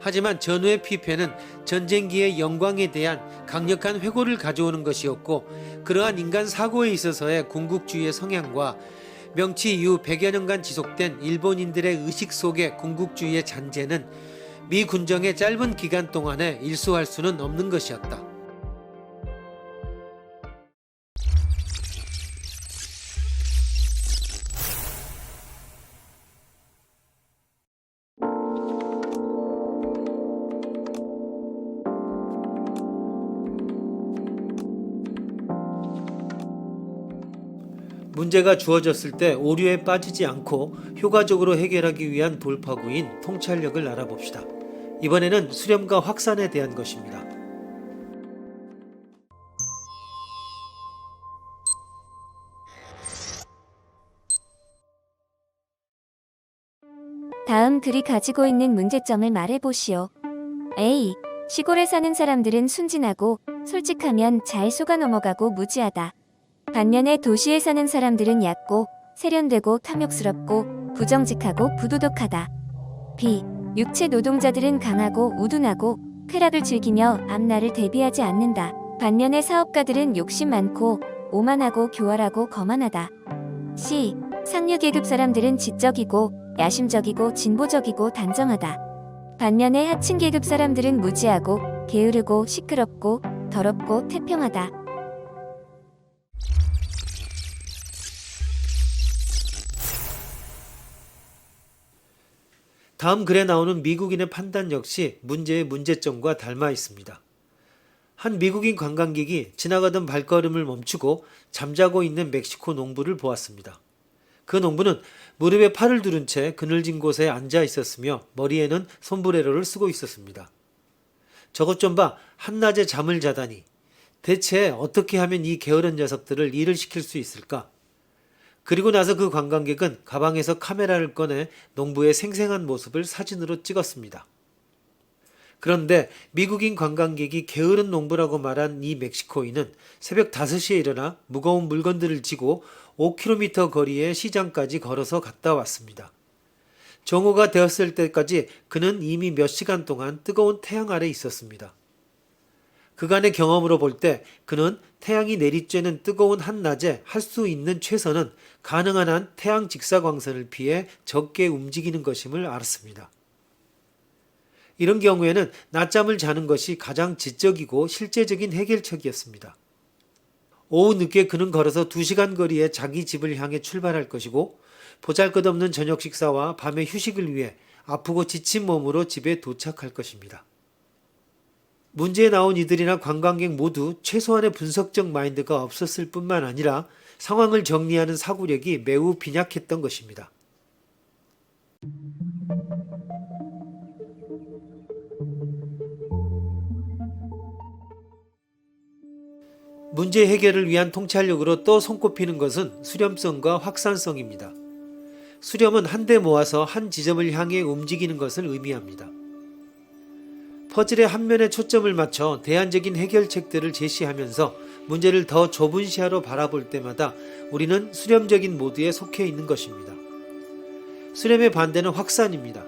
하지만 전후의 피폐는 전쟁기의 영광에 대한 강력한 회고를 가져오는 것이었고, 그러한 인간 사고에 있어서의 군국주의의 성향과 명치 이후 100여 년간 지속된 일본인들의 의식 속의 군국주의의 잔재는 미 군정의 짧은 기간 동안에 일소할 수는 없는 것이었다. 문제가 주어졌을 때 오류에 빠지지 않고 효과적으로 해결하기 위한 돌파구인 통찰력을 알아봅시다. 이번에는 수렴과 확산에 대한 것입니다. 다음 글이 가지고 있는 문제점을 말해보시오. A. 시골에 사는 사람들은 순진하고 솔직하면 잘 속아 넘어가고 무지하다. 반면에 도시에 사는 사람들은 얕고 세련되고 탐욕스럽고 부정직하고 부도덕하다. B. 육체 노동자들은 강하고 우둔하고 쾌락을 즐기며 앞날을 대비하지 않는다. 반면에 사업가들은 욕심 많고 오만하고 교활하고 거만하다. C. 상류계급 사람들은 지적이고 야심적이고 진보적이고 단정하다. 반면에 하층계급 사람들은 무지하고 게으르고 시끄럽고 더럽고 태평하다. 다음 글에 나오는 미국인의 판단 역시 문제의 문제점과 닮아 있습니다. 한 미국인 관광객이 지나가던 발걸음을 멈추고 잠자고 있는 멕시코 농부를 보았습니다. 그 농부는 무릎에 팔을 두른 채 그늘진 곳에 앉아 있었으며 머리에는 솜브레로를 쓰고 있었습니다. 저것 좀 봐, 한낮에 잠을 자다니. 대체 어떻게 하면 이 게으른 녀석들을 일을 시킬 수 있을까? 그리고 나서 그 관광객은 가방에서 카메라를 꺼내 농부의 생생한 모습을 사진으로 찍었습니다. 그런데 미국인 관광객이 게으른 농부라고 말한 이 멕시코인은 새벽 5시에 일어나 무거운 물건들을 지고 5km 거리의 시장까지 걸어서 갔다 왔습니다. 정오가 되었을 때까지 그는 이미 몇 시간 동안 뜨거운 태양 아래 있었습니다. 그간의 경험으로 볼 때 그는 태양이 내리쬐는 뜨거운 한낮에 할 수 있는 최선은 가능한 한 태양 직사광선을 피해 적게 움직이는 것임을 알았습니다. 이런 경우에는 낮잠을 자는 것이 가장 지적이고 실제적인 해결책이었습니다. 오후 늦게 그는 걸어서 2시간 거리의 자기 집을 향해 출발할 것이고 보잘것없는 저녁 식사와 밤의 휴식을 위해 아프고 지친 몸으로 집에 도착할 것입니다. 문제에 나온 이들이나 관광객 모두 최소한의 분석적 마인드가 없었을 뿐만 아니라 상황을 정리하는 사고력이 매우 빈약했던 것입니다. 문제 해결을 위한 통찰력으로 또 손꼽히는 것은 수렴성과 확산성입니다. 수렴은 한데 모아서 한 지점을 향해 움직이는 것을 의미합니다. 퍼즐의 한 면에 초점을 맞춰 대안적인 해결책들을 제시하면서 문제를 더 좁은 시야로 바라볼 때마다 우리는 수렴적인 모드에 속해 있는 것입니다. 수렴의 반대는 확산입니다.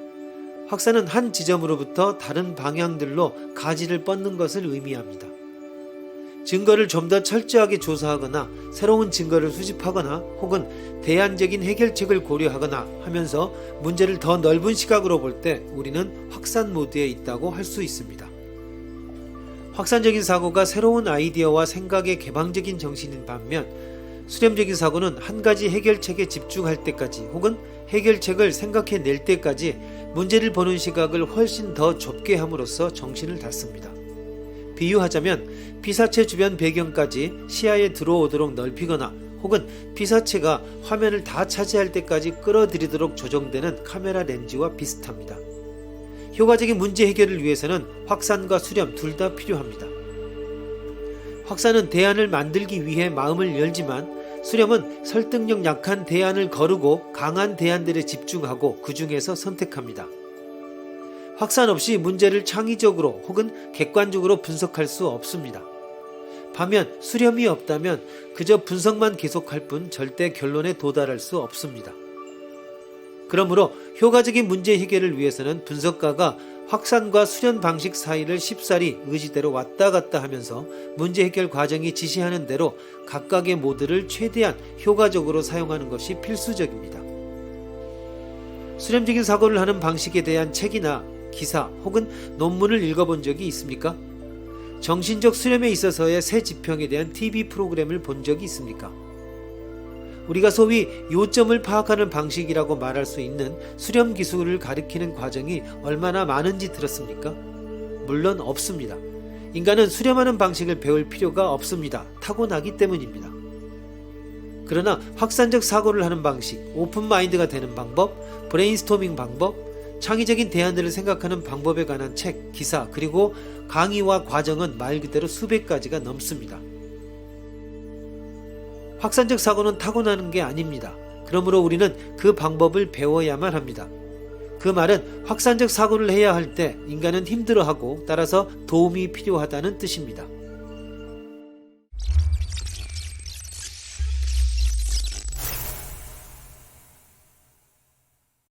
확산은 한 지점으로부터 다른 방향들로 가지를 뻗는 것을 의미합니다. 증거를 좀 더 철저하게 조사하거나 새로운 증거를 수집하거나 혹은 대안적인 해결책을 고려하거나 하면서 문제를 더 넓은 시각으로 볼 때 우리는 확산 모드에 있다고 할 수 있습니다. 확산적인 사고가 새로운 아이디어와 생각의 개방적인 정신인 반면 수렴적인 사고는 한 가지 해결책에 집중할 때까지 혹은 해결책을 생각해낼 때까지 문제를 보는 시각을 훨씬 더 좁게 함으로써 정신을 닫습니다. 비유하자면 피사체 주변 배경까지 시야에 들어오도록 넓히거나 혹은 피사체가 화면을 다 차지할 때까지 끌어들이도록 조정되는 카메라 렌즈와 비슷합니다. 효과적인 문제 해결을 위해서는 확산과 수렴 둘 다 필요합니다. 확산은 대안을 만들기 위해 마음을 열지만 수렴은 설득력 약한 대안을 거르고 강한 대안들에 집중하고 그 중에서 선택합니다. 확산 없이 문제를 창의적으로 혹은 객관적으로 분석할 수 없습니다. 반면 수렴이 없다면 그저 분석만 계속할 뿐 절대 결론에 도달할 수 없습니다. 그러므로 효과적인 문제 해결을 위해서는 분석가가 확산과 수련 방식 사이를 쉽사리 의지대로 왔다 갔다 하면서 문제 해결 과정이 지시하는 대로 각각의 모드를 최대한 효과적으로 사용하는 것이 필수적입니다. 수렴적인 사고를 하는 방식에 대한 책이나 기사 혹은 논문을 읽어본 적이 있습니까? 정신적 수렴에 있어서의 새 지평에 대한 TV 프로그램을 본 적이 있습니까? 우리가 소위 요점을 파악하는 방식이라고 말할 수 있는 수렴 기술을 가리키는 과정이 얼마나 많은지 들었습니까? 물론 없습니다. 인간은 수렴하는 방식을 배울 필요가 없습니다. 타고나기 때문입니다. 그러나 확산적 사고를 하는 방식, 오픈 마인드가 되는 방법, 브레인스토밍 방법, 창의적인 대안들을 생각하는 방법에 관한 책, 기사, 그리고 강의와 과정은 말 그대로 수백 가지가 넘습니다. 확산적 사고는 타고나는 게 아닙니다. 그러므로 우리는 그 방법을 배워야만 합니다. 그 말은 확산적 사고를 해야 할 때 인간은 힘들어하고 따라서 도움이 필요하다는 뜻입니다.